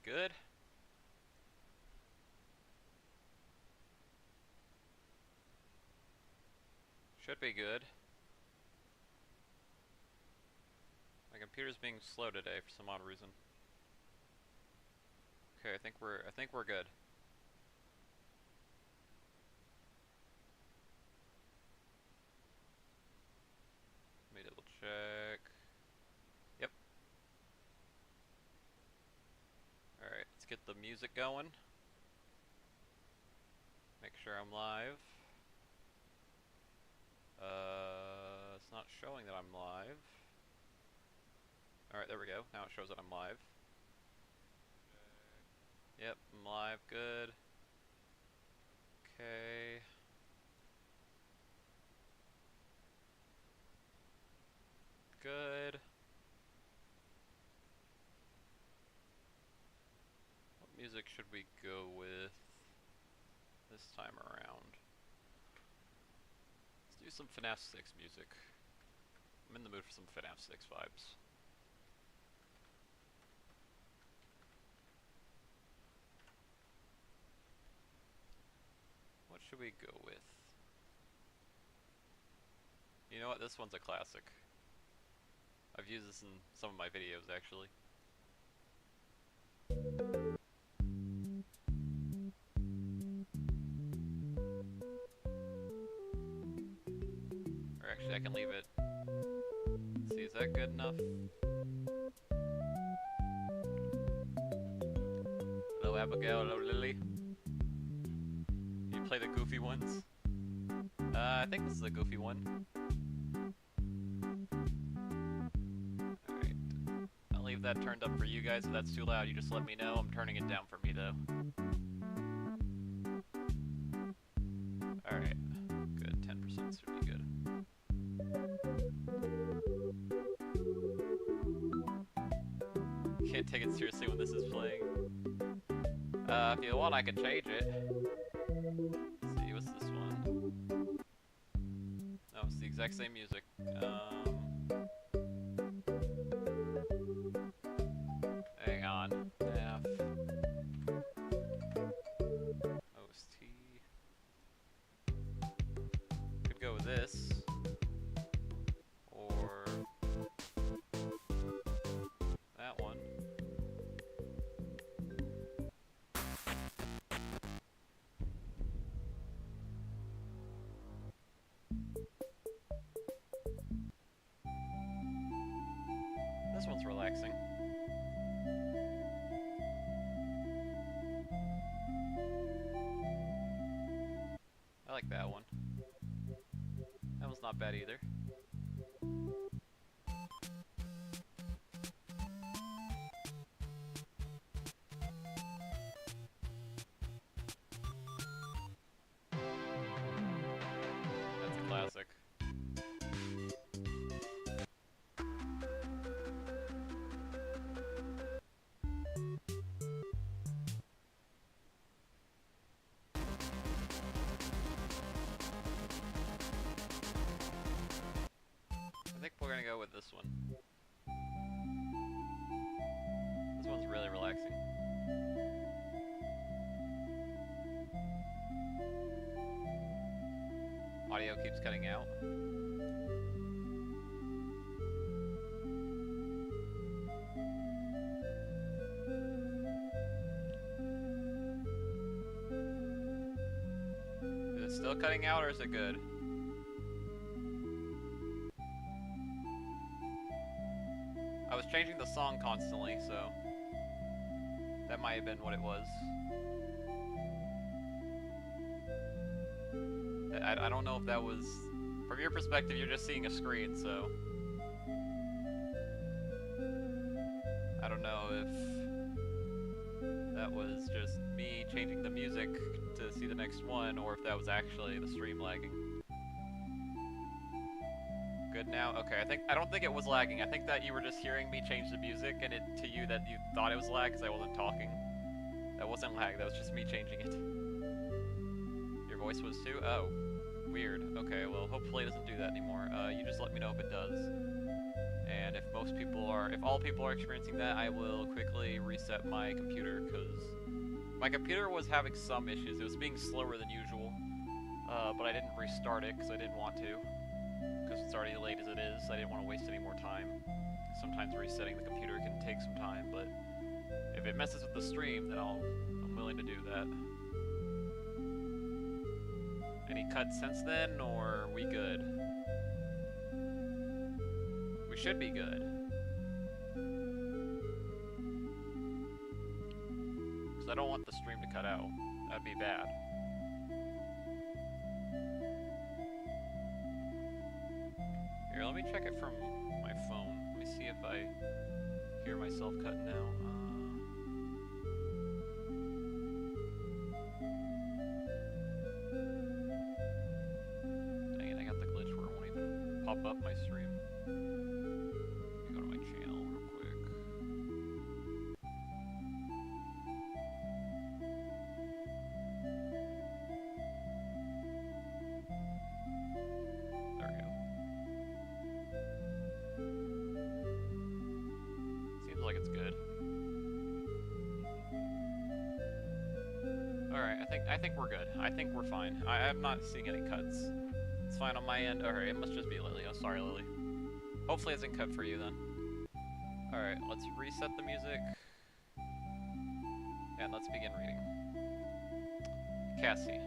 good? Should be good. My computer's being slow today for some odd reason. Okay, I think we're good. Let me double check. Yep. Alright, let's get the music going. Make sure I'm live. It's not showing that I'm live. Alright, there we go. Now it shows that I'm live. Yep, I'm live. Good. Okay. Good. What music should we go with this time around? Let's do some FNAF 6 music. I'm in the mood for some FNAF 6 vibes. What should we go with? You know what? This one's a classic. I've used this in some of my videos, actually. Or actually, I can leave it. Let's see, is that good enough? Hello, Abigail. Hello, Lily. You play the goofy ones? I think this is a goofy one. Alright. I'll leave that turned up for you guys. If that's too loud, you just let me know. I'm turning it down for me, though. Alright. Good. 10% should be good. Can't take it seriously when this is playing. If you want, I can change it. Let's see, what's this one? No, it's the exact same music. Hang on. FNAF. OST. Could go with this. Or that one. This one's relaxing. I like that one. That one's not bad either. That's a classic. I think we're gonna go with this one. This one's really relaxing. Audio keeps cutting out. Is it still cutting out or is it good? I was changing the song constantly, so that might have been what it was. I don't know if that was... From your perspective, you're just seeing a screen, so... I don't know if that was just me changing the music to see the next one, or if that was actually the stream lagging. Good now? Okay, I don't think it was lagging. I think that you were just hearing me change the music, and it to you that you thought it was lag because I wasn't talking. That wasn't lag, that was just me changing it. Your voice was too? Oh. Weird. Okay, well, hopefully it doesn't do that anymore. You just let me know if it does. And if all people are experiencing that, I will quickly reset my computer, because my computer was having some issues. It was being slower than usual, but I didn't restart it because I didn't want to, because it's already late as it is. I didn't want to waste any more time. Sometimes resetting the computer can take some time, but if it messes with the stream, then I'm willing to do that. Any cuts since then, or are we good? We should be good. Because I don't want the stream to cut out. That'd be bad. Here, let me check it from my phone. Let me see if I hear myself cutting out. Dang it, I got the glitch where it won't even pop up my stream. Let me go to my channel real quick. There we go. Seems like it's good. Alright, I think we're good. I think we're fine. I'm not seeing any cuts. It's fine on my end. Alright, it must just be Lily. Oh, sorry, Lily. Hopefully it doesn't cut for you then. Alright, let's reset the music. And let's begin reading. Cassie.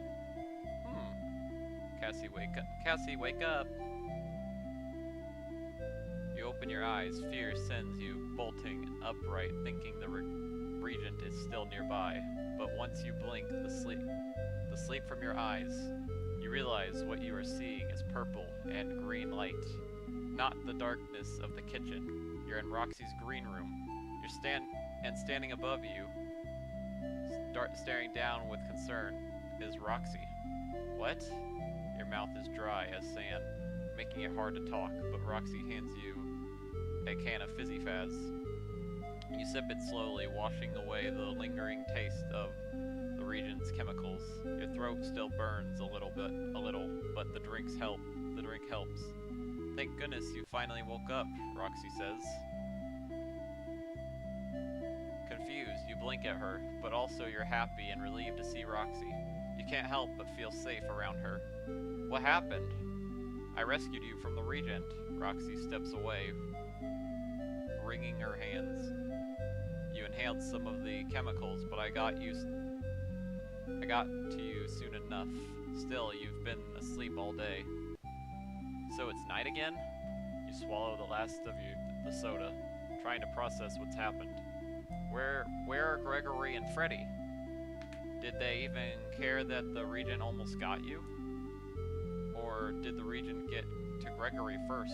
Cassie, wake up. Cassie, wake up! You open your eyes. Fear sends you bolting upright, thinking the regent is still nearby. But once you blink, the sleep from your eyes, you realize what you are seeing is purple and green light. Not the darkness of the kitchen. You're in Roxy's green room. Standing above you, staring down with concern, is Roxy. What? Your mouth is dry as sand, making it hard to talk, but Roxy hands you a can of Fizzy Faz. You sip it slowly, washing away the lingering taste of the regent's chemicals. Your throat still burns a little, but the drink helps. Thank goodness you finally woke up, Roxy says. Confused, you blink at her, but also you're happy and relieved to see Roxy. You can't help but feel safe around her. What happened? I rescued you from the regent. Roxy steps away, wringing her hands. You inhaled some of the chemicals, but I got to you soon enough. Still, you've been asleep all day. So it's night again? You swallow the last of the soda, trying to process what's happened. Where are Gregory and Freddy? Did they even care that the regent almost got you? Or did the regent get to Gregory first?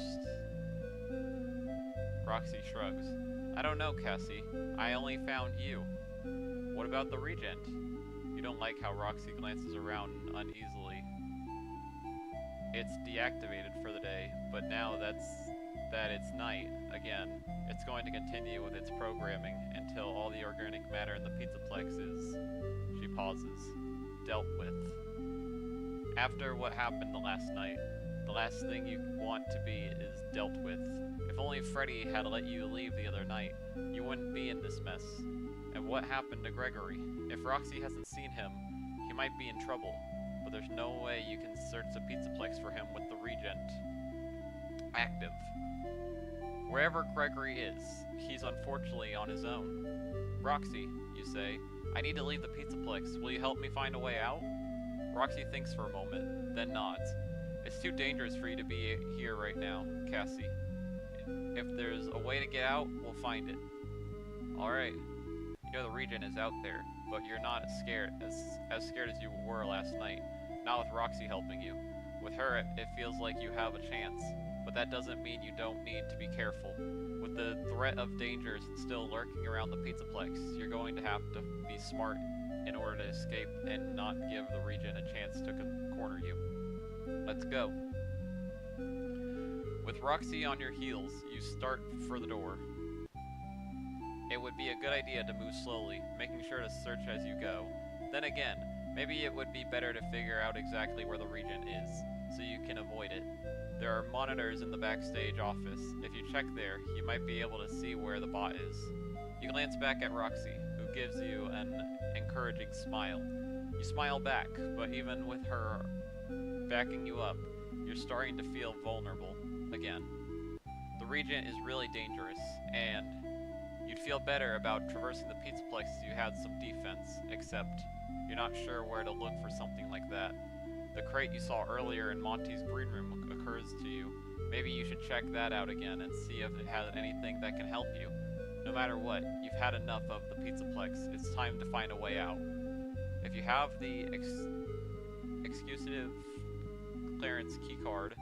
Roxy shrugs. I don't know, Cassie. I only found you. What about the regent? You don't like how Roxy glances around uneasily. It's deactivated for the day, but now that it's night again, it's going to continue with its programming until all the organic matter in the Pizzaplex is, she pauses, dealt with. After what happened the last night, the last thing you want to be is dealt with. If only Freddy had let you leave the other night, you wouldn't be in this mess. And what happened to Gregory? If Roxy hasn't seen him, he might be in trouble. But there's no way you can search the Pizzaplex for him with the regent active. Wherever Gregory is, he's unfortunately on his own. Roxy, you say, I need to leave the Pizzaplex. Will you help me find a way out? Roxy thinks for a moment, then nods. It's too dangerous for you to be here right now, Cassie. If there's a way to get out, we'll find it. Alright. You know the regent is out there, but you're not as scared as you were last night. Not with Roxy helping you. With her, it feels like you have a chance. But that doesn't mean you don't need to be careful. With the threat of dangers still lurking around the Pizzaplex, you're going to have to be smart in order to escape and not give the regent a chance to corner you. Let's go. With Roxy on your heels, you start for the door. It would be a good idea to move slowly, making sure to search as you go. Then again, Maybe it would be better to figure out exactly where the region is, so you can avoid it. There are monitors in the backstage office. If you check there, you might be able to see where the bot is. You glance back at Roxy, who gives you an encouraging smile. You smile back, but even with her backing you up, you're starting to feel vulnerable again. The region is really dangerous, and you'd feel better about traversing the Pizzaplex if you had some defense, except you're not sure where to look for something like that. The crate you saw earlier in Monty's green room occurs to you. Maybe you should check that out again and see if it has anything that can help you. No matter what, you've had enough of the Pizzaplex. It's time to find a way out. If you have the exclusive clearance keycard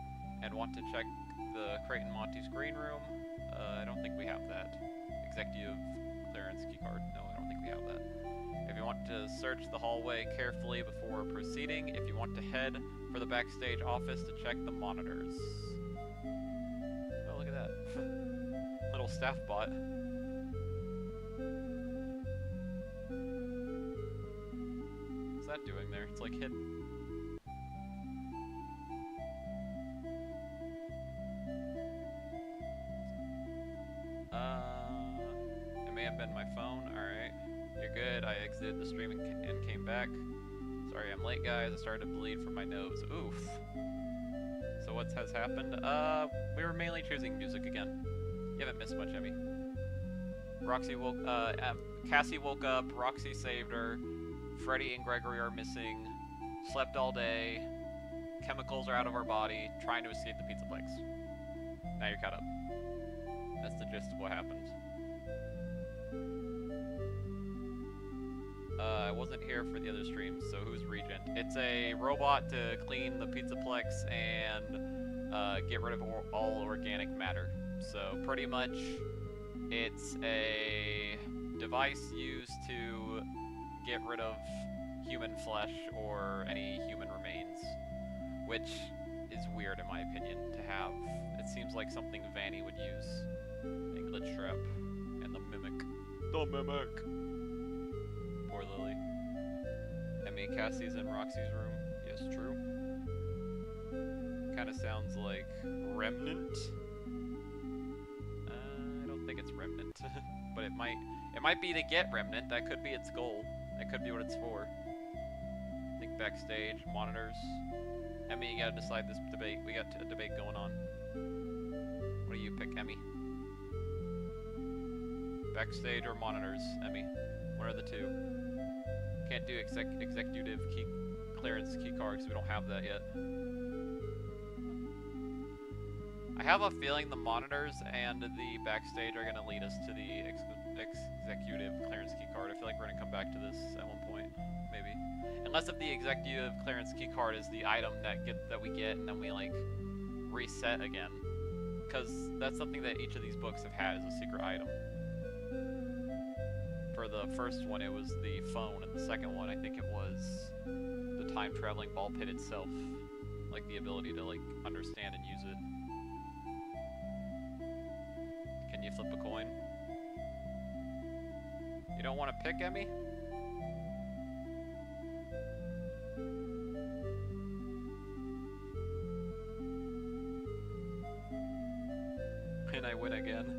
and want to check the crate in Monty's green room, I don't think we have that. Executive clearance keycard. No, I don't think we have that. If you want to search the hallway carefully before proceeding, if you want to head for the backstage office to check the monitors. Oh, look at that. Little staff bot. What's that doing there? It's like hidden. It may have been my phone. Alright. You're good. I exited the stream and came back. Sorry, I'm late, guys. I started to bleed from my nose. Oof. So what has happened? We were mainly choosing music again. You haven't missed much, Emmy. Cassie woke up. Roxy saved her. Freddy and Gregory are missing. Slept all day. Chemicals are out of our body. Trying to escape the Pizzaplex. Now you're caught up. That's the gist of what happened. I wasn't here for the other streams, so who's Regent? It's a robot to clean the Pizzaplex and get rid of all organic matter. So pretty much, it's a device used to get rid of human flesh or any human remains, which is weird in my opinion to have. It seems like something Vanny would use. A glitch trap and the mimic. The mimic! Poor Lily. Emmy, Cassie's in Roxy's room. Yes, true. Kinda sounds like Remnant. I don't think it's Remnant. But it might be to get Remnant. That could be its goal. That could be what it's for. I think backstage, monitors. Emmy, you gotta decide this debate. We got a debate going on. What do you pick, Emmy? Backstage or monitors, Emmy? What are the two? Can't do executive key clearance key cards, we don't have that yet. I have a feeling the monitors and the backstage are gonna lead us to the executive clearance key card. I feel like we're gonna come back to this at one point, maybe. Unless if the executive clearance key card is the item that we get and then we like reset again. Because that's something that each of these books have had as a secret item. For the first one, it was the phone, and the second one, I think it was the time-traveling ball pit itself. Like, the ability to, like, understand and use it. Can you flip a coin? You don't want to pick, Emmy? And I win again.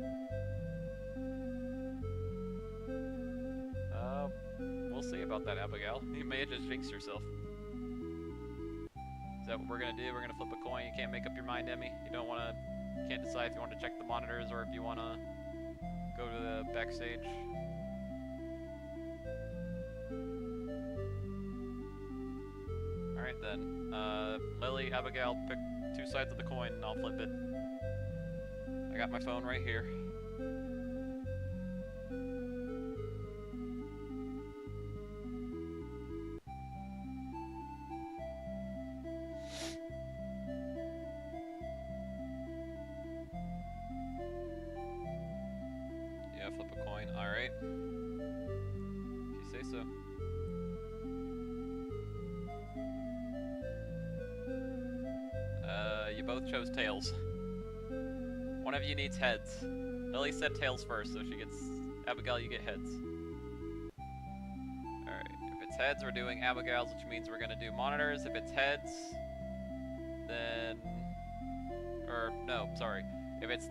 We'll see about that, Abigail. You may have just jinxed yourself. Is that what we're gonna do? We're gonna flip a coin. You can't make up your mind, Emmy. You can't decide if you want to check the monitors or if you want to go to the backstage. All right then. Lily, Abigail, pick two sides of the coin, and I'll flip it. I got my phone right here. Yeah, flip a coin. Alright. If you say so. You both chose tails. One of you needs heads. Lily said tails first, so she gets... Abigail, you get heads. Alright, if it's heads, we're doing Abigail's, which means we're gonna do monitors. If it's heads, then... Or, no, sorry. If it's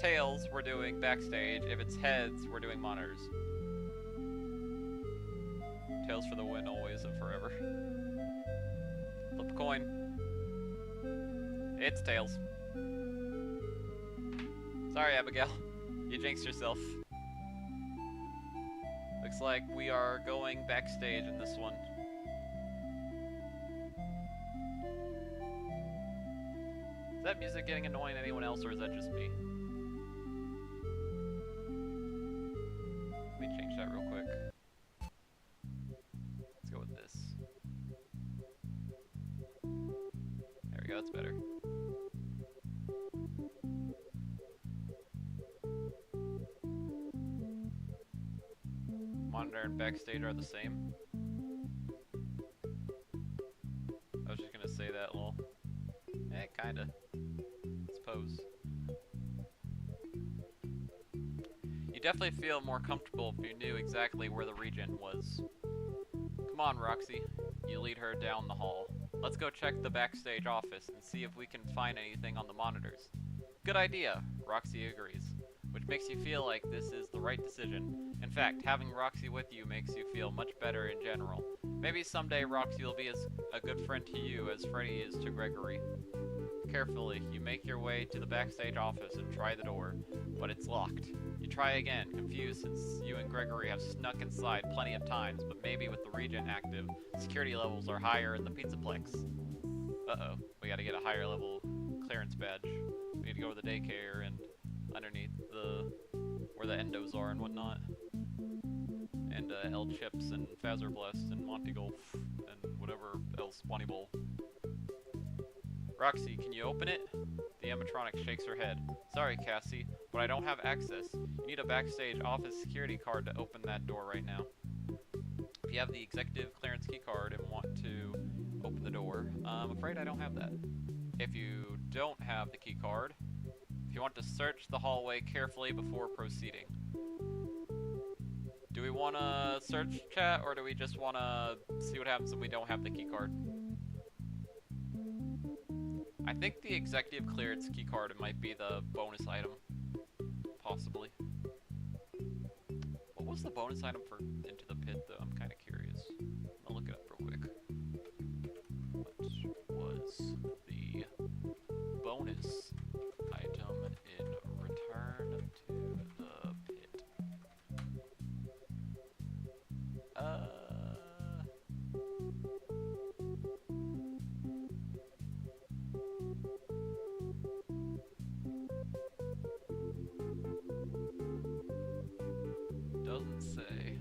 tails, we're doing backstage. If it's heads, we're doing monitors. Tails for the win, always and forever. Flip a coin. It's tails. Sorry, Abigail. You jinxed yourself. Looks like we are going backstage in this one. Is that music getting annoying to anyone else, or is that just me? Let me change that real quick. Let's go with this. There we go, that's better. Monitor and backstage are the same. I was just gonna say that, lol. Kinda. Suppose. You definitely feel more comfortable if you knew exactly where the regent was. Come on, Roxy. You lead her down the hall. Let's go check the backstage office and see if we can find anything on the monitors. Good idea, Roxy agrees, which makes you feel like this is the right decision. In fact, having Roxy with you makes you feel much better in general. Maybe someday Roxy will be as a good friend to you as Freddy is to Gregory. Carefully, you make your way to the backstage office and try the door, but it's locked. You try again, confused since you and Gregory have snuck inside plenty of times, but maybe with the Regent active, security levels are higher in the Pizzaplex. Uh-oh, we gotta get a higher level clearance badge. We need to go to the daycare and underneath where the endos are and whatnot. And L Chips and Fazzer Blast and Monty Golf and whatever else, Bonnie Bowl. Roxy, can you open it? The animatronic shakes her head. Sorry, Cassie, but I don't have access. You need a backstage office security card to open that door right now. If you have the executive clearance key card and want to open the door, I'm afraid I don't have that. If you don't have the key card, if you want to search the hallway carefully before proceeding. Do we want to search, chat, or do we just want to see what happens if we don't have the key card? I think the executive clearance key card might be the bonus item. Possibly. What was the bonus item for Into the Pit, though? I'm kind of curious. I'll look it up real quick. What was the bonus item in Return to the Pit? Doesn't say.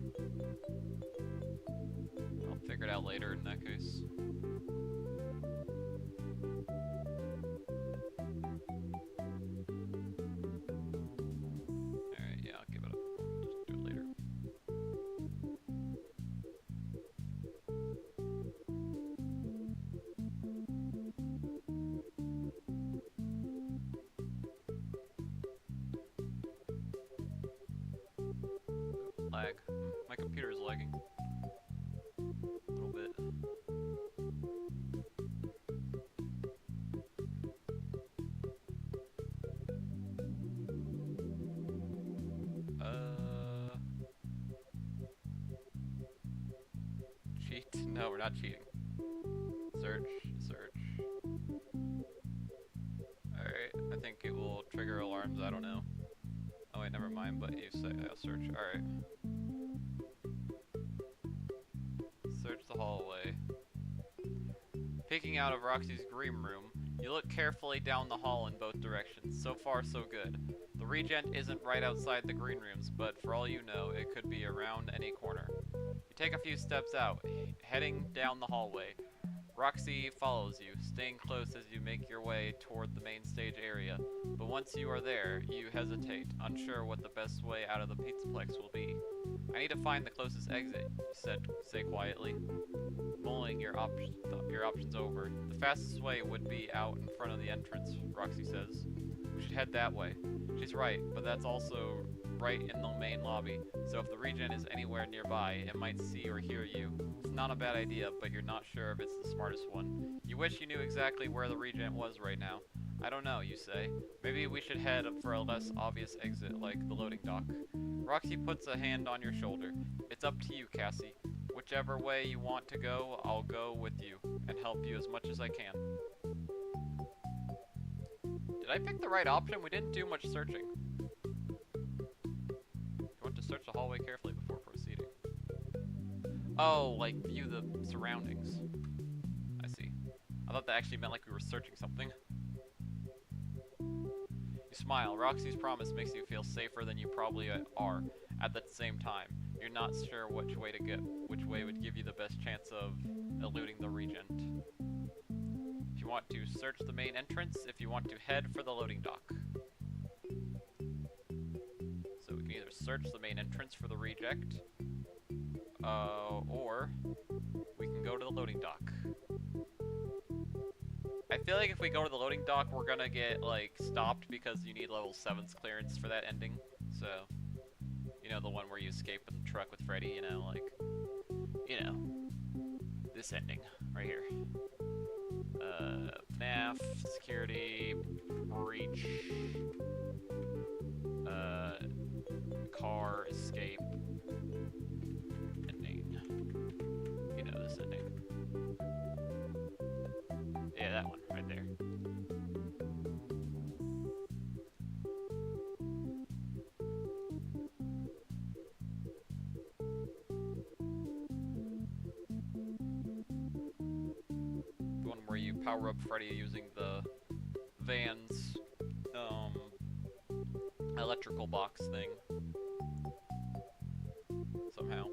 I'll figure it out later in that case. Alright, yeah, I'll give it up. Just do it later. Lag. My computer's lagging. A little bit. Cheat? No, we're not cheating. Search. Alright, I think it will trigger alarms, I don't know. Oh wait, never mind, but you say search. Alright. Search the hallway. Peeking out of Roxy's green room, you look carefully down the hall in both directions. So far, so good. The Regent isn't right outside the green rooms, but for all you know, it could be around any corner. You take a few steps out, heading down the hallway. Roxy follows you, staying close as you make your way toward the main stage area. But once you are there, you hesitate, unsure what the best way out of the Pizzaplex will be. I need to find the closest exit, you say quietly, mulling your options over. The fastest way would be out in front of the entrance, Roxy says. We should head that way. She's right, but that's also right in the main lobby, so if the Regent is anywhere nearby, it might see or hear you. It's not a bad idea, but you're not sure if it's the smartest one. You wish you knew exactly where the Regent was right now. I don't know, you say. Maybe we should head for a less obvious exit, like the loading dock. Roxy puts a hand on your shoulder. It's up to you, Cassie. Whichever way you want to go, I'll go with you, and help you as much as I can. Did I pick the right option? We didn't do much searching. You want to search the hallway carefully before proceeding. Oh, like view the surroundings. I see. I thought that actually meant like we were searching something. You smile. Roxy's promise makes you feel safer than you probably are. At the same time, you're not sure which way to go, which way would give you the best chance of eluding the Regent. If you want to search the main entrance, if you want to head for the loading dock. So we can either search the main entrance for the reject, or we can go to the loading dock. I feel like if we go to the loading dock, we're gonna get, like, stopped because you need level 7's clearance for that ending. So, you know, the one where you escape in the truck with Freddy, you know, like, you know, this ending right here. FNAF, security, breach, car, escape, ending. You know this ending. Yeah, that one, right there. The one where you power up Freddy using the van's, electrical box thing. Somehow.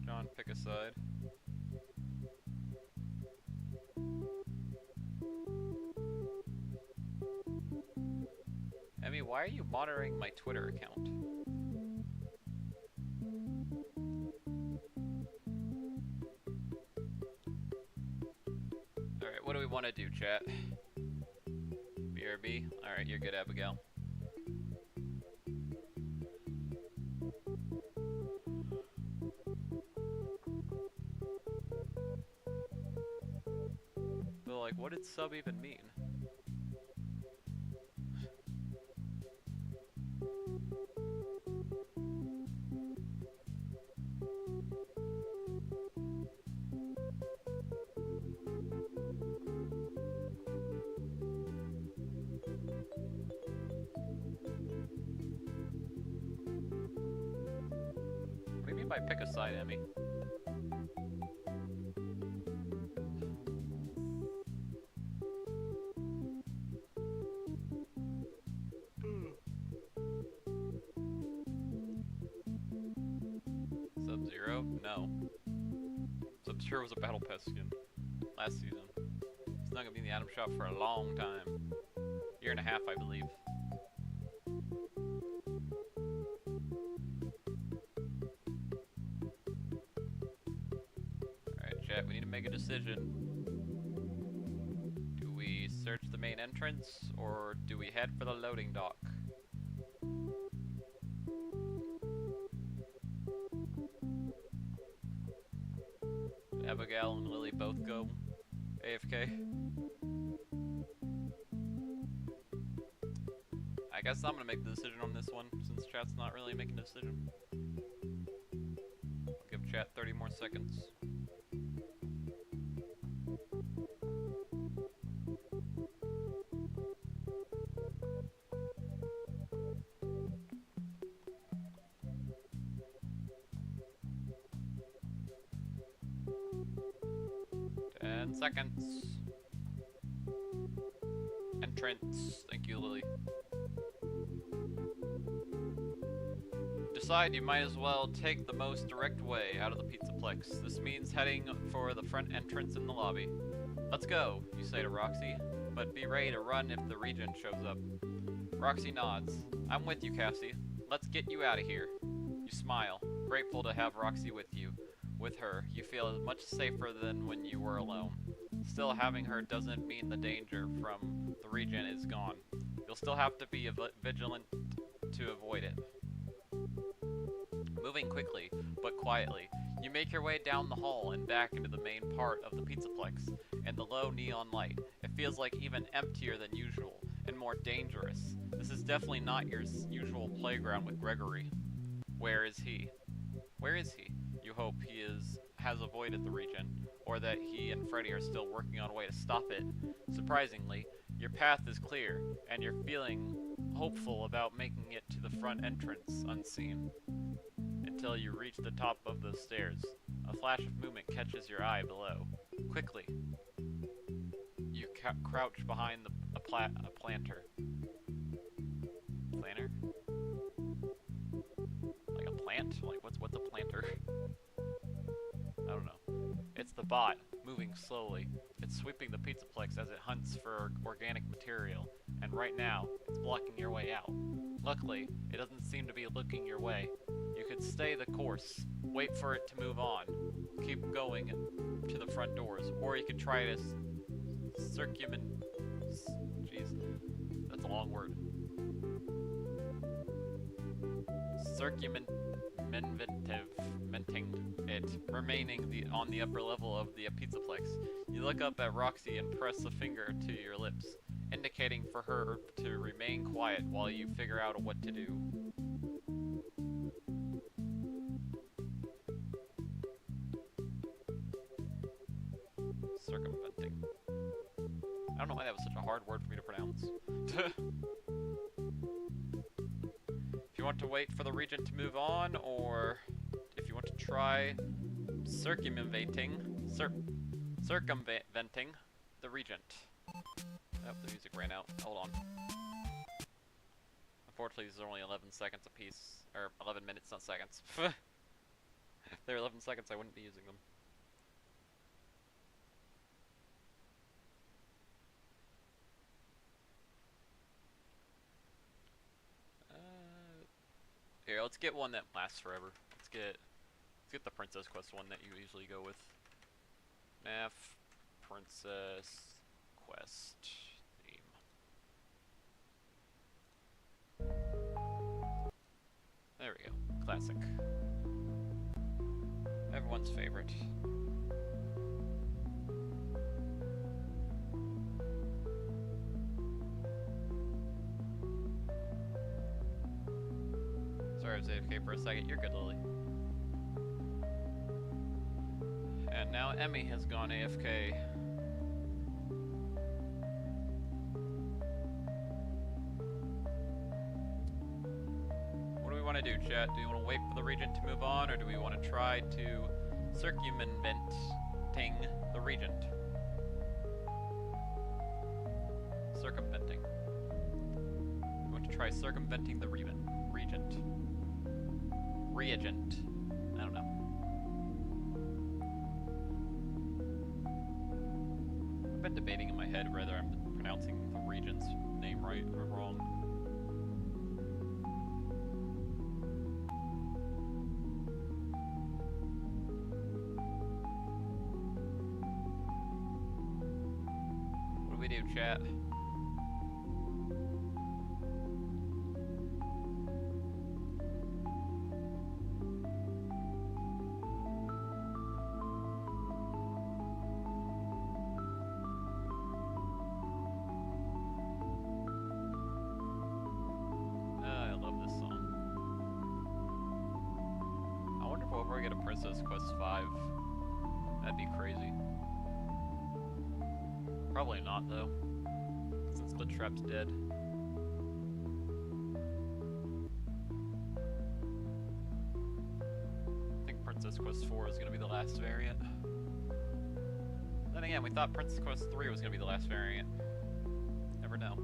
John, pick a side. Emmy, why are you monitoring my Twitter account? Alright, what do we want to do, chat? BRB? Alright, you're good, Abigail. But, like, what did sub even mean? What do you mean by pick a side, Emmy? Sub-Zero? No. Sub-Zero was a Battle Pass skin last season. It's not gonna be in the item shop for a long time. Year and a half, I believe. Alright, chat, we need to make a decision. Do we search the main entrance, or do we head for the loading dock? Abigail and Lily both go AFK. I guess I'm gonna make the decision on this one, since chat's not really making a decision. I'll give chat 30 more seconds. Seconds. Entrance. Thank you, Lily. Decide you might as well take the most direct way out of the Pizzaplex. This means heading for the front entrance in the lobby. Let's go, you say to Roxy, but be ready to run if the Regent shows up. Roxy nods. I'm with you, Cassie. Let's get you out of here. You smile, grateful to have Roxy with you. With her, you feel much safer than when you were alone. Still, having her doesn't mean the danger from the region is gone. You'll still have to be vigilant to avoid it. Moving quickly, but quietly, you make your way down the hall and back into the main part of the Pizzaplex and the low neon light. It feels like even emptier than usual and more dangerous. This is definitely not your usual playground with Gregory. Where is he? Where is he? You hope he has avoided the region, or that he and Freddy are still working on a way to stop it. Surprisingly, your path is clear, and you're feeling hopeful about making it to the front entrance unseen. Until you reach the top of the stairs. A flash of movement catches your eye below. Quickly, you crouch behind a planter. Planter? Like a plant? Like what's a planter? I don't know. It's the bot, moving slowly. It's sweeping the Pizzaplex as it hunts for organic material, and right now, it's blocking your way out. Luckily, it doesn't seem to be looking your way. You could stay the course, wait for it to move on, keep going to the front doors, or you could try to jeez, that's a long word. Circumventing it, remaining on the upper level of the Pizzaplex. You look up at Roxy and press a finger to your lips, indicating for her to remain quiet while you figure out what to do. Circumventing. I don't know why that was such a hard word for me to pronounce. If you want to wait for the region to move on, or if you want to try circumventing the regent. Oh, the music ran out. Hold on. Unfortunately, these are only 11 seconds apiece. Or 11 minutes, not seconds. If they're 11 seconds, I wouldn't be using them. Here, let's get one that lasts forever. Let's get the Princess Quest one that you usually go with. FNAF Princess Quest theme. There we go. Classic. Everyone's favorite. Sorry I was AFK for a second. You're good, Lily. And now Emmy has gone AFK. What do we want to do, chat? Do we want to wait for the regent to move on, or do we want to try to circumventing the regent? Circumventing. We want to try circumventing the regent. Reagent. I don't know. I've been debating in my head whether I'm pronouncing the regent's name right or wrong. What do we do, chat? Get a Princess Quest 5. That'd be crazy. Probably not, though, since the trap's dead. I think Princess Quest 4 is gonna be the last variant. Then again, we thought Princess Quest 3 was gonna be the last variant. Never know.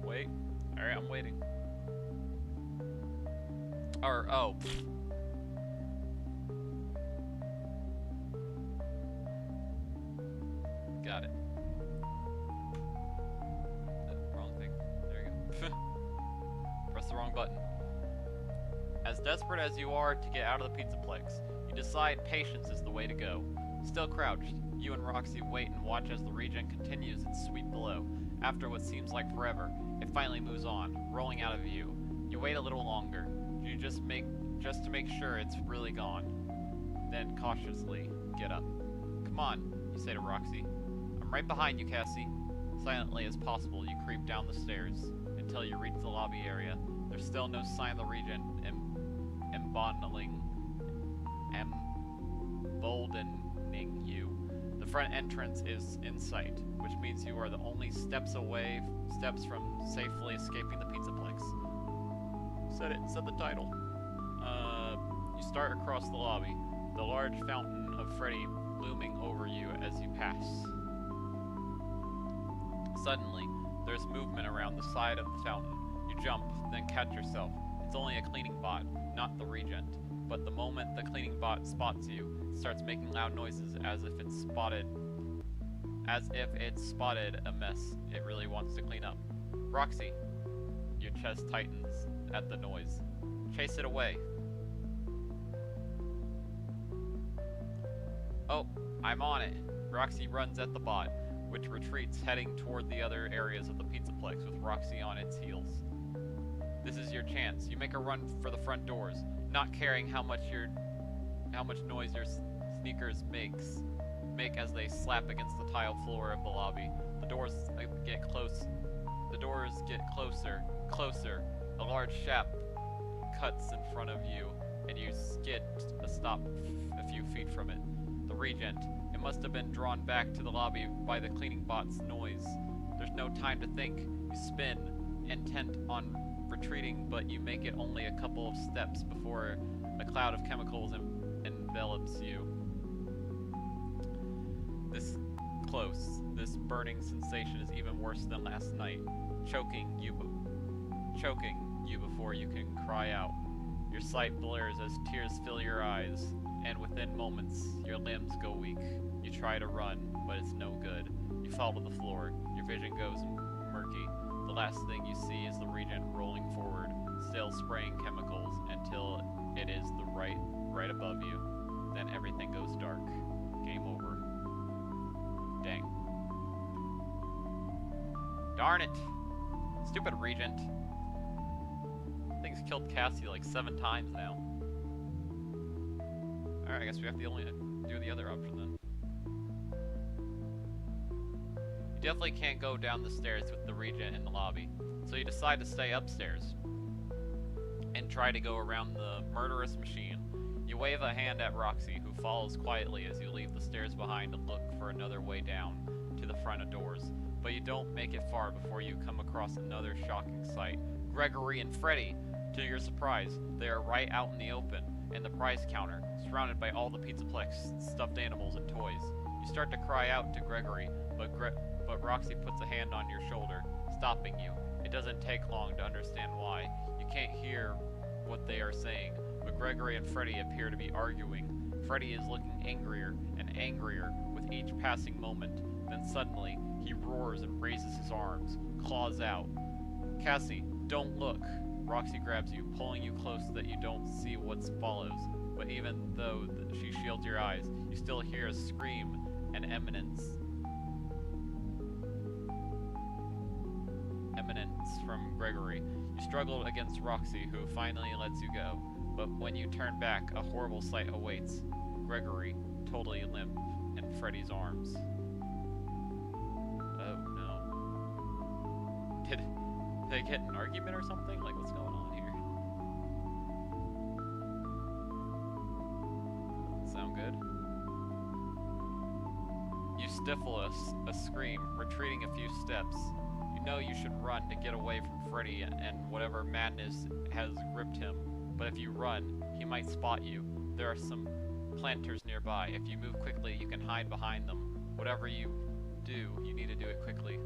Wait. Alright, I'm waiting. Or, oh. Got it. Wrong thing. There you go. Press the wrong wrong button. As desperate as you are to get out of the Pizzaplex, you decide patience is the way to go. Still crouched, you and Roxy wait and watch as the Regent continues its sweep below. After what seems like forever, it finally moves on, rolling out of view. You wait a little longer, just to make sure it's really gone. Then cautiously get up. Come on, you say to Roxy. I'm right behind you, Cassie. Silently as possible, you creep down the stairs until you reach the lobby area. There's still no sign of the Regent emboldening you. The front entrance is in sight, which means you are the only steps from safely escaping the Pizzaplex. Said the title. You start across the lobby, the large fountain of Freddy looming over you as you pass. Suddenly, there's movement around the side of the fountain. You jump, then catch yourself. It's only a cleaning bot, not the Regent. But the moment the cleaning bot spots you, it starts making loud noises as if it's spotted a mess it really wants to clean up. Roxy, your chest tightens at the noise. Chase it away. Oh, I'm on it. Roxy runs at the bot, which retreats, heading toward the other areas of the Pizzaplex with Roxy on its heels. This is your chance. You make a run for the front doors, not caring how much noise your sneakers make as they slap against the tile floor of the lobby. The doors get closer. A large shaft cuts in front of you, and you skid to stop a few feet from it. The Regent. It must have been drawn back to the lobby by the cleaning bot's noise. There's no time to think. You spin, intent on retreating, but you make it only a couple of steps before a cloud of chemicals envelops you. This burning sensation is even worse than last night, choking you before you can cry out. Your sight blurs as tears fill your eyes, and within moments, your limbs go weak. You try to run, but it's no good. You fall to the floor. Your vision goes murky. The last thing you see is the Regent rolling forward, still spraying chemicals until it is right above you. Then everything goes dark. Game over. Dang. Darn it! Stupid Regent. Thing's killed Cassie like 7 times now. Alright, I guess we have to only do the other option then. You definitely can't go down the stairs with the Regent in the lobby, so you decide to stay upstairs and try to go around the murderous machine. You wave a hand at Roxy, who follows quietly as you leave the stairs behind to look for another way down to the front of doors. But you don't make it far before you come across another shocking sight. Gregory and Freddy! To your surprise, they are right out in the open, in the prize counter, surrounded by all the Pizzaplex stuffed animals and toys. You start to cry out to Gregory, but Roxy puts a hand on your shoulder, stopping you. It doesn't take long to understand why. You can't hear what they are saying, but Gregory and Freddy appear to be arguing. Freddy is looking angrier and angrier with each passing moment. Then suddenly, he roars and raises his arms, claws out. Cassie, don't look! Roxy grabs you, pulling you close so that you don't see what follows. But even though she shields your eyes, you still hear a scream and eminence from Gregory. You struggle against Roxy, who finally lets you go. But when you turn back, a horrible sight awaits. Gregory, totally limp, in Freddy's arms. Oh no. Did they get in an argument or something? Like, what's going on here? Doesn't sound good. You stifle a scream, retreating a few steps. You know you should run to get away from Freddy and whatever madness has gripped him. But if you run, he might spot you. There are some planters nearby. If you move quickly, you can hide behind them. Whatever you do, you need to do it quickly.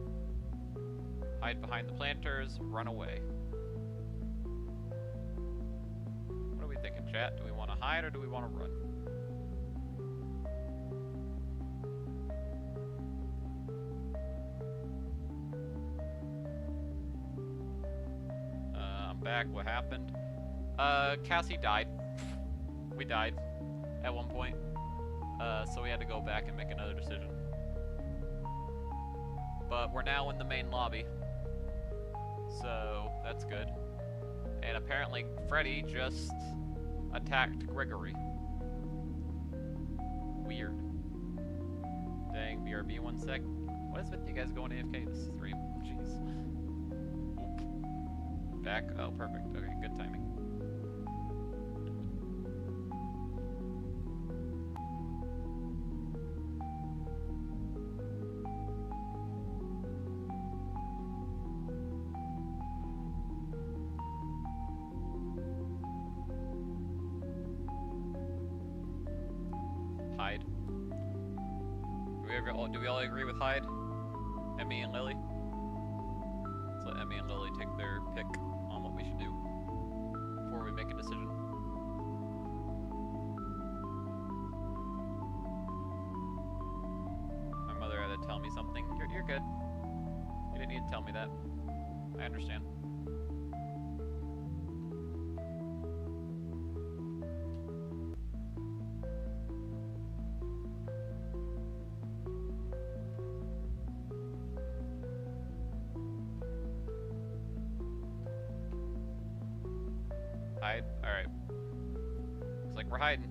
Hide behind the planters, run away. What are we thinking, chat? Do we want to hide or do we want to run? I'm back. What happened? Cassie died. We died at one point. So we had to go back and make another decision. But we're now in the main lobby. So that's good. And apparently Freddy just attacked Gregory. Weird. Dang, BRB 1 sec. What is with you guys going AFK this stream? Jeez. Oop. Back. Oh, perfect. Okay, good timing. Hide. Do we all agree with hide? Emmy and Lily? Let's let Emmy and Lily take their pick on what we should do before we make a decision. My mother had to tell me something. You're good. You didn't need to tell me that. I understand. Hide? Alright. Looks like we're hiding.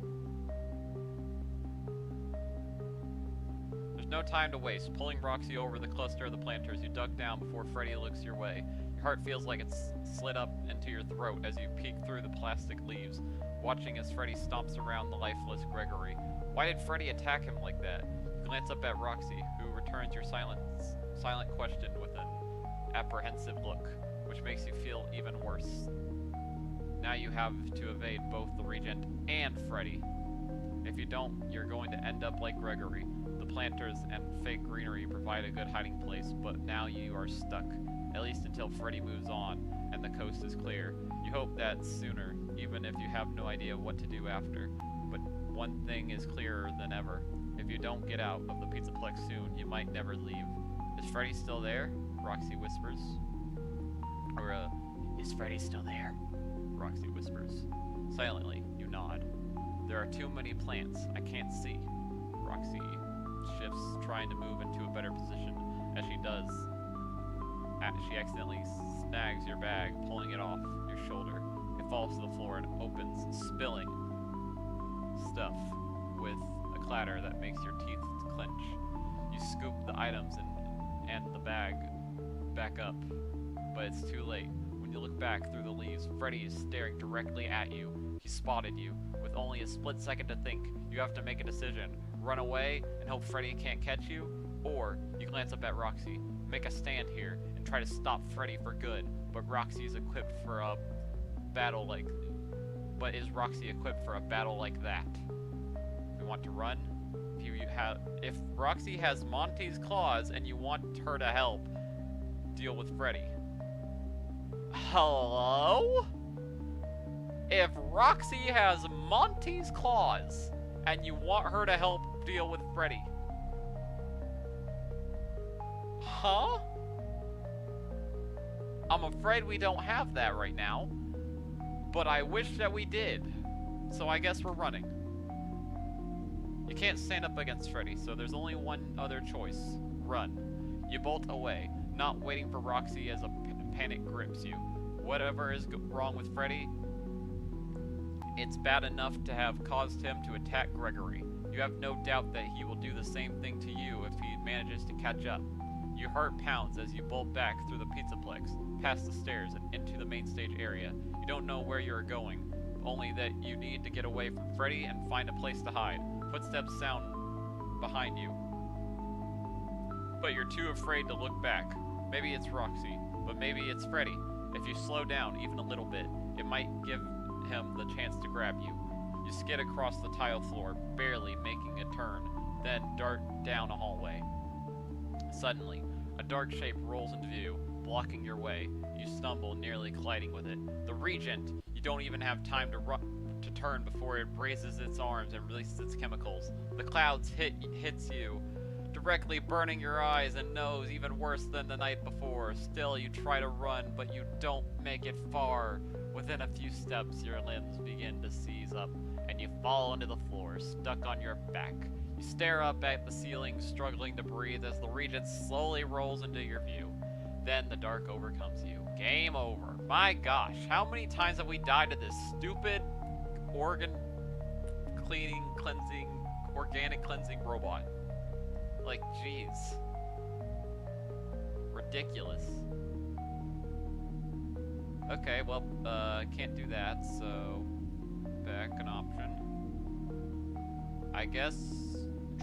There's no time to waste. Pulling Roxy over the cluster of the planters, you duck down before Freddy looks your way. Your heart feels like it's slid up into your throat as you peek through the plastic leaves, watching as Freddy stomps around the lifeless Gregory. Why did Freddy attack him like that? You glance up at Roxy, who returns your silent question with an apprehensive look, which makes you feel even worse. Now you have to evade both the Regent and Freddy. If you don't, you're going to end up like Gregory. The planters and fake greenery provide a good hiding place, but now you are stuck, at least until Freddy moves on and the coast is clear. You hope that sooner, even if you have no idea what to do after. But one thing is clearer than ever. If you don't get out of the Pizzaplex soon, you might never leave. Is Freddy still there? Roxy whispers. Or, is Freddy still there? Roxy whispers. Silently, you nod. There are too many plants. I can't see. Roxy shifts, trying to move into a better position. As she does, she accidentally snags your bag, pulling it off your shoulder. It falls to the floor and opens, spilling stuff with a clatter that makes your teeth clench. You scoop the items and the bag back up, but it's too late. When you look back through the leaves, Freddy is staring directly at you. He spotted you. With only a split second to think, you have to make a decision. Run away and hope Freddy can't catch you, or you glance up at Roxy. Make a stand here and try to stop Freddy for good, but Roxy is equipped for a battle like... But is Roxy equipped for a battle like that? We want to run? If Roxy has Monty's claws and you want her to help deal with Freddy. Hello? If Roxy has Monty's claws and you want her to help deal with Freddy. Huh? I'm afraid we don't have that right now, but I wish that we did. So I guess we're running. You can't stand up against Freddy, so there's only one other choice. Run. You bolt away, not waiting for Roxy as a panic grips you. Whatever is wrong with Freddy, it's bad enough to have caused him to attack Gregory. You have no doubt that he will do the same thing to you if he manages to catch up. Your heart pounds as you bolt back through the Pizzaplex, past the stairs and into the main stage area. You don't know where you're going, only that you need to get away from Freddy and find a place to hide. Footsteps sound behind you, but you're too afraid to look back. Maybe it's Roxy, but maybe it's Freddy. If you slow down even a little bit, it might give him the chance to grab you. You skid across the tile floor, barely making a turn, then dart down a hallway. Suddenly, a dark shape rolls into view, blocking your way. You stumble, nearly colliding with it. The Regent! You don't even have time to turn before it raises its arms and releases its chemicals. The clouds hits you directly burning your eyes and nose even worse than the night before. Still, you try to run, but you don't make it far. Within a few steps, your limbs begin to seize up, and you fall onto the floor, stuck on your back. You stare up at the ceiling, struggling to breathe as the region slowly rolls into your view. Then the dark overcomes you. Game over. My gosh, how many times have we died to this stupid organ cleansing, organic cleansing robot? Like, jeez. Ridiculous. Okay, well, can't do that, so back an option. I guess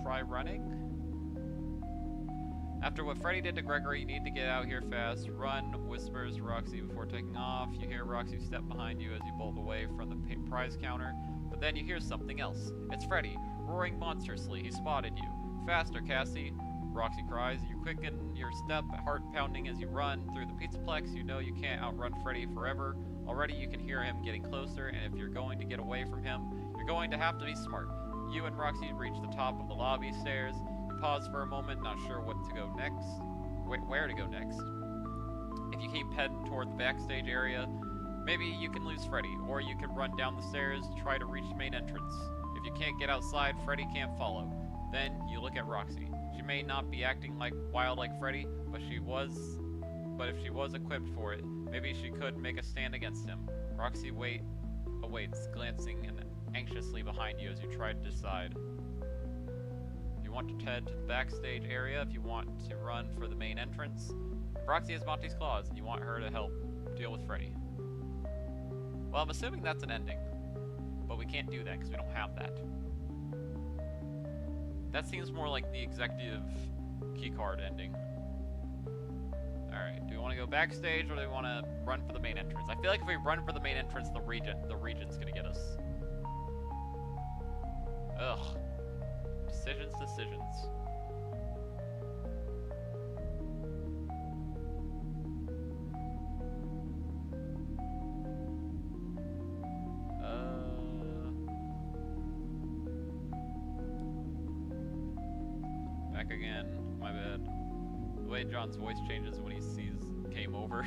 try running? After what Freddy did to Gregory, you need to get out here fast. Run, whispers Roxy before taking off. You hear Roxy step behind you as you bolt away from the prize counter, but then you hear something else. It's Freddy, roaring monstrously. He spotted you. Faster, Cassie, Roxy cries. You quicken your step, heart pounding as you run through the Pizzaplex. You know you can't outrun Freddy forever. Already you can hear him getting closer, and if you're going to get away from him, you're going to have to be smart. You and Roxy reach the top of the lobby stairs. You pause for a moment, not sure what to go next. Where to go next. If you keep heading toward the backstage area, maybe you can lose Freddy, or you can run down the stairs to try to reach the main entrance. If you can't get outside, Freddy can't follow. Then you look at Roxy. She may not be acting wild like Freddy, but if she was equipped for it, maybe she could make a stand against him. Roxy awaits, glancing anxiously behind you as you try to decide. You want to head to the backstage area if you want to run for the main entrance. Roxy has Monty's claws, and you want her to help deal with Freddy. Well, I'm assuming that's an ending, but we can't do that because we don't have that. That seems more like the executive keycard ending. Alright, do we want to go backstage or do we want to run for the main entrance? I feel like if we run for the main entrance, the region's gonna get us. Ugh. Decisions. Back again. My bad. The way John's voice changes when he sees game over.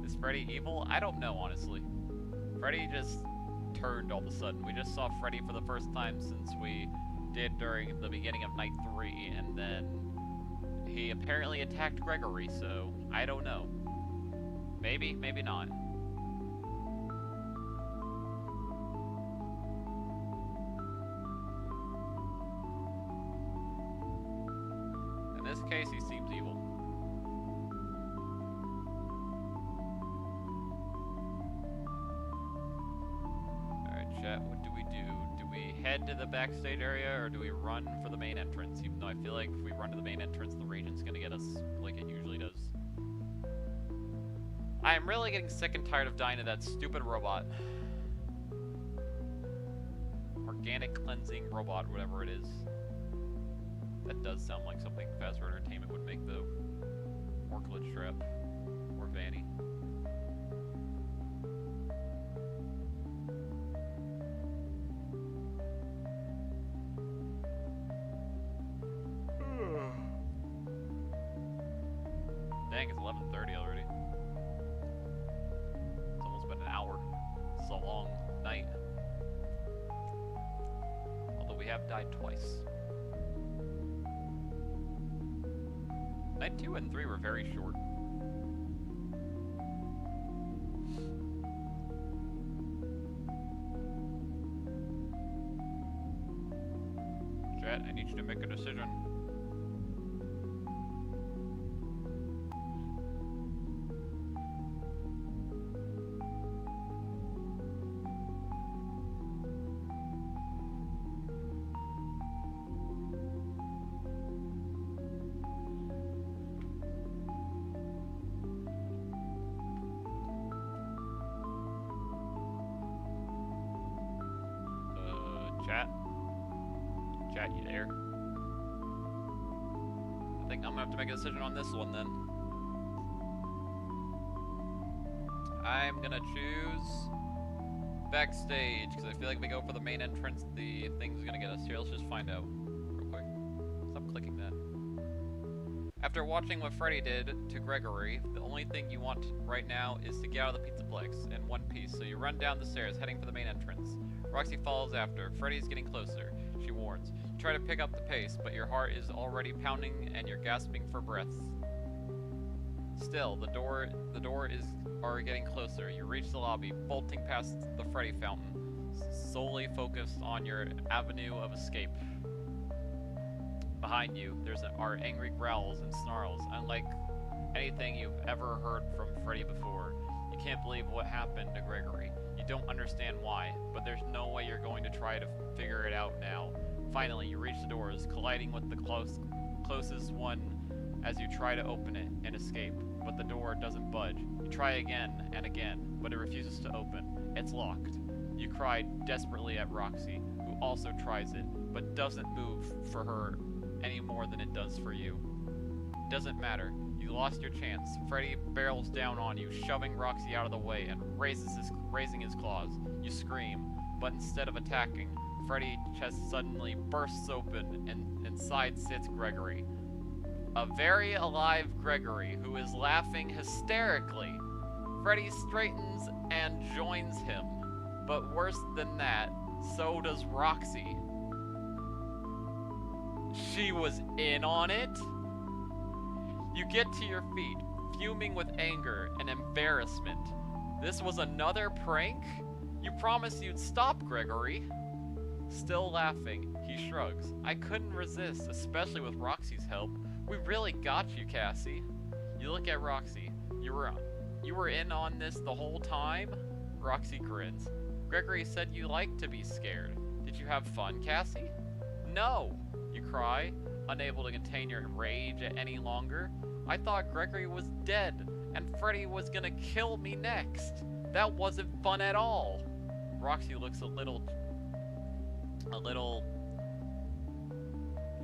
Is Freddy evil? I don't know, honestly. Freddy just turned all of a sudden. We just saw Freddy for the first time since we did during the beginning of night 3, and then he apparently attacked Gregory, so I don't know. Maybe, maybe not. In this case, he seems evil. Chat, what do we do? Do we head to the backstage area or do we run for the main entrance? Even though I feel like if we run to the main entrance, the region's gonna get us like it usually does. I am really getting sick and tired of dying to that stupid robot. Organic cleansing robot, whatever it is. That does sound like something Fast Food Entertainment would make, though. Or glitch trap. Or Vanny. Dang, it's 11:30 already. It's almost been an hour. It's a long night. Although we have died twice. Night 2 and 3 were very short. Chat, I need you to make a decision. Chat, you there? I think I'm gonna have to make a decision on this one then. I'm gonna choose backstage because I feel like if we go for the main entrance, the thing's gonna get us here. Let's just find out real quick. clicking that. After watching what Freddy did to Gregory, the only thing you want right now is to get out of the Pizzaplex in one piece, so you run down the stairs, heading for the main entrance. Roxy follows after. Freddy's getting closer, she warns. You try to pick up the pace, but your heart is already pounding and you're gasping for breath. Still, the door are getting closer. You reach the lobby, bolting past the Freddy fountain, solely focused on your avenue of escape. Behind you, are angry growls and snarls, unlike anything you've ever heard from Freddy before. You can't believe what happened to Gregory. You don't understand why, but there's no way you're going to try to figure it out now. Finally, you reach the doors, colliding with the closest one as you try to open it and escape, but the door doesn't budge. You try again and again, but it refuses to open. It's locked. You cry desperately at Roxy, who also tries it, but doesn't move for her any more than it does for you. It doesn't matter. You lost your chance. Freddy barrels down on you, shoving Roxy out of the way and raising his claws. You scream, but instead of attacking, Freddy's chest suddenly bursts open and inside sits Gregory. A very alive Gregory who is laughing hysterically. Freddy straightens and joins him. But worse than that, so does Roxy. She was in on it? You get to your feet, fuming with anger and embarrassment. This was another prank? You promised you'd stop, Gregory. Still laughing, he shrugs. I couldn't resist, especially with Roxy's help. We really got you, Cassie. You look at Roxy. You were in on this the whole time? Roxy grins. Gregory said you liked to be scared. Did you have fun, Cassie? No, you cry, unable to contain your rage any longer. I thought Gregory was dead, and Freddy was gonna kill me next. That wasn't fun at all. Roxy looks a little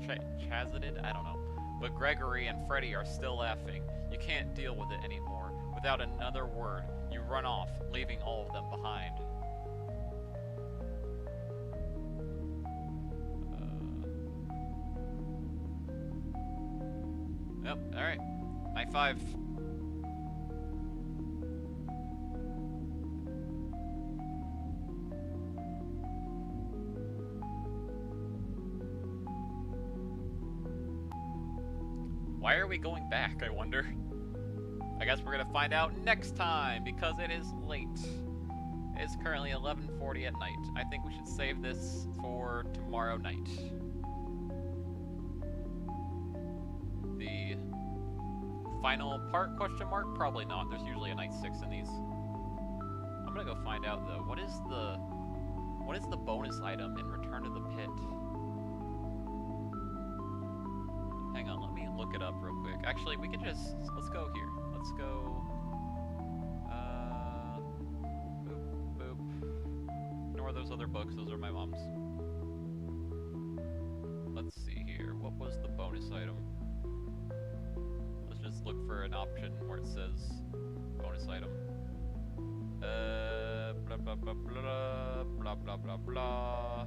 chazeted? I don't know. But Gregory and Freddy are still laughing. You can't deal with it anymore. Without another word, you run off, leaving all of them behind. Yep, alright. Night 5. Why are we going back, I wonder? I guess we're gonna find out next time, because it is late. It's currently 11:40 at night. I think we should save this for tomorrow night. The final part, question mark? Probably not. There's usually a night 6 in these. I'm gonna go find out, though. What is the bonus item in Return to the Pit? Hang on, let me look it up real quick. Actually, we can just, let's go here. Let's go, boop, boop. Ignore those other books, those are my mom's. Let's see here, what was the bonus item? Let's just look for an option where it says bonus item. Blah, blah, blah, blah, blah, blah, blah, blah.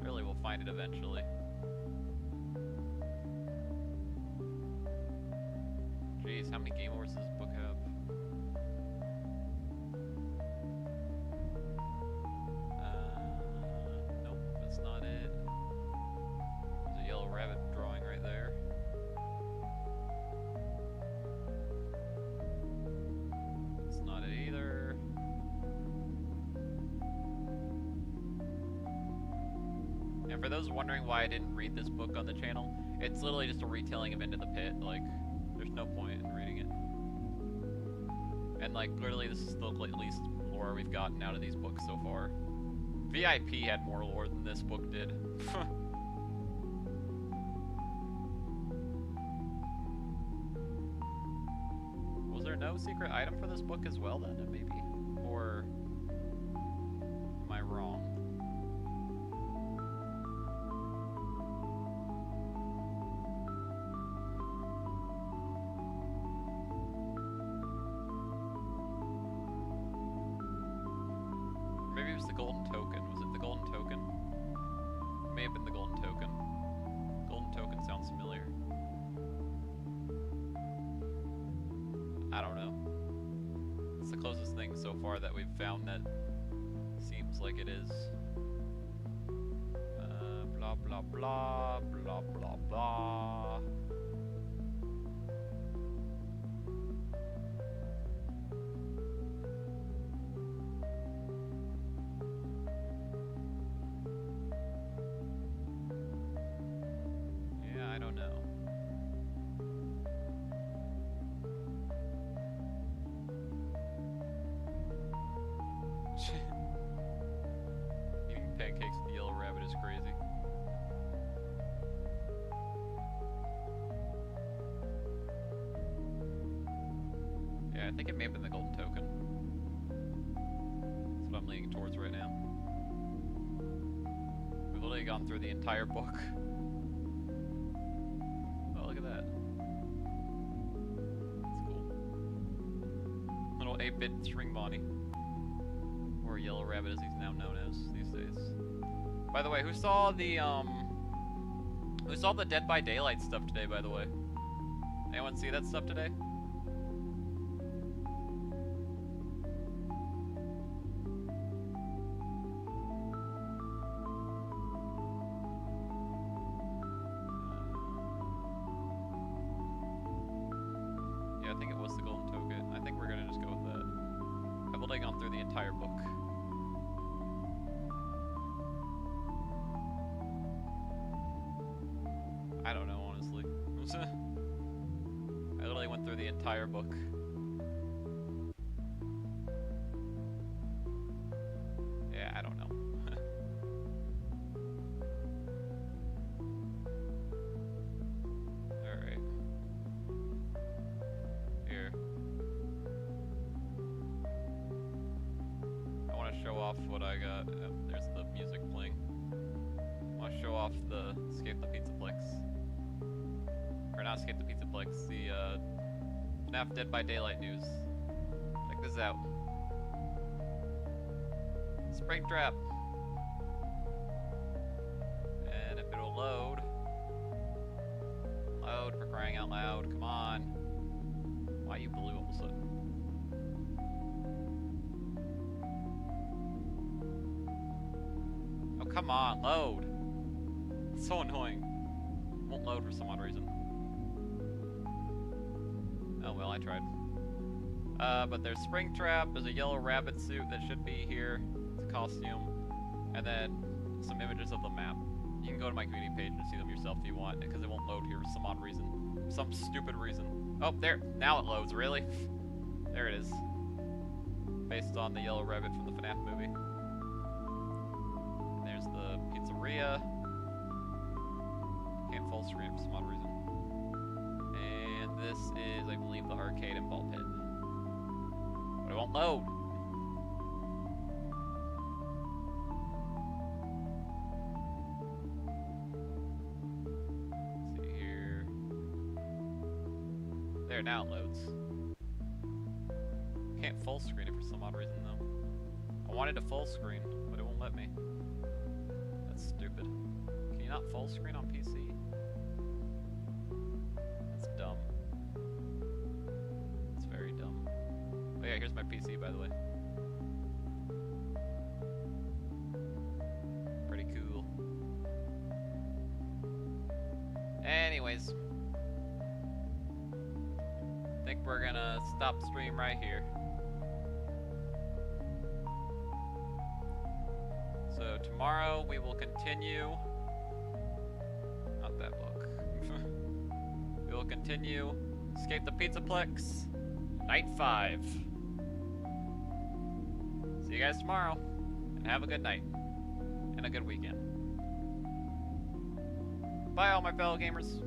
Surely we'll find it eventually. Jeez, how many game awards does this book have? Nope, that's not it. There's a yellow rabbit drawing right there. That's not it either. And for those wondering why I didn't read this book on the channel, it's literally just a retelling of Into the Pit. Like, there's no point in reading it. And like, literally this is the least lore we've gotten out of these books so far. VIP had more lore than this book did. Was there no secret item for this book as well then, maybe? Or am I wrong? Maybe it was the golden token. may have been the golden token. Golden token sounds familiar. I don't know. It's the closest thing so far that we've found that seems like it is. Blah blah blah blah blah blah. Yeah, I don't know. Eating pancakes with the yellow rabbit is crazy. Yeah, I think it may have been the golden token. That's what I'm leaning towards right now. We've literally gone through the entire book. Oh, look at that. That's cool. Little 8-bit string Bonnie. Or Yellow Rabbit as he's now known as these days. By the way, who saw the Dead by Daylight stuff today, by the way? Anyone see that stuff today? Yeah, I think it was the golden token. I think we're gonna just go with that. I've only gone through the entire book. I don't know, honestly. I literally went through the entire book. Yeah, I don't know. Alright. Here. I want to show off what I got. Oh, there's the music playing. I want to show off the Escape the Pizzaplex. Or not Escape the Pizzaplex, the FNAF Dead by Daylight news. Check this out. Springtrap. And if it'll load. Load for crying out loud. Come on. Why are you blue all of a sudden? Oh, come on, load. It's so annoying. Won't load for some odd reason. Oh well, I tried. But there's Springtrap, there's a yellow rabbit suit that should be here. It's a costume. And then some images of the map. You can go to my community page and see them yourself if you want, because it won't load here for some odd reason. Some stupid reason. Oh, there! Now it loads, really? There it is. Based on the yellow rabbit from the FNAF movie. And there's the pizzeria. Can't full screen for some odd reason. And this is, I believe, the arcade and ball pit. But it won't load. Let's see here. There, now it loads. Can't full screen it for some odd reason, though. I wanted to full screen, but it won't let me. That's stupid. Can you not full screen on PC? That's dumb. It's very dumb. Oh yeah, here's my PC, by the way. Pretty cool. Anyways. I think we're gonna stop stream right here. So tomorrow we will continue. Not that book. We will continue Escape the Pizzaplex, Night 5. See you guys tomorrow, and have a good night, and a good weekend. Bye all my fellow gamers.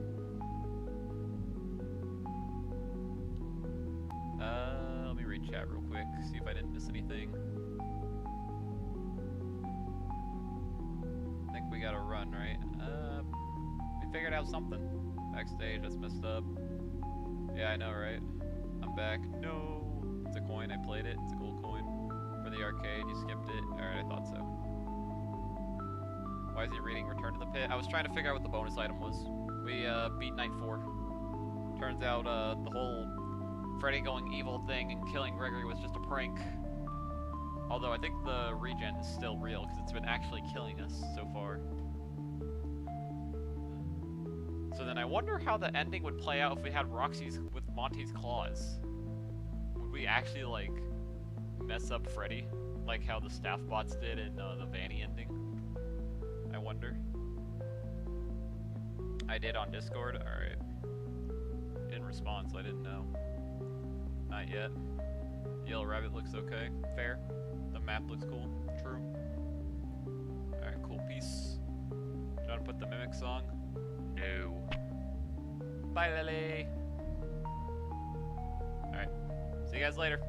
Let me read chat real quick, see if I didn't miss anything. I think we gotta run, right? We figured out something. Backstage, that's messed up. Yeah, I know, right? I'm back. No! It's a coin, I played it. It's a gold coin. For the arcade, you skipped it. Alright, I thought so. Why is he reading Return to the Pit? I was trying to figure out what the bonus item was. We beat night 4. Turns out the whole Freddy going evil thing and killing Gregory was just a prank. Although I think the regen is still real because it's been actually killing us so far. So then I wonder how the ending would play out if we had Roxy's with Monty's claws. Would we actually like mess up Freddy? Like how the staff bots did in the Vanny ending? I wonder. I did on Discord? Alright. Didn't respond, so I didn't know. Not yet. Yellow Rabbit looks okay. Fair. The map looks cool. True. Alright, cool. Peace. Do you want to put the Mimic song? No. Bye, Lily! Alright. See you guys later.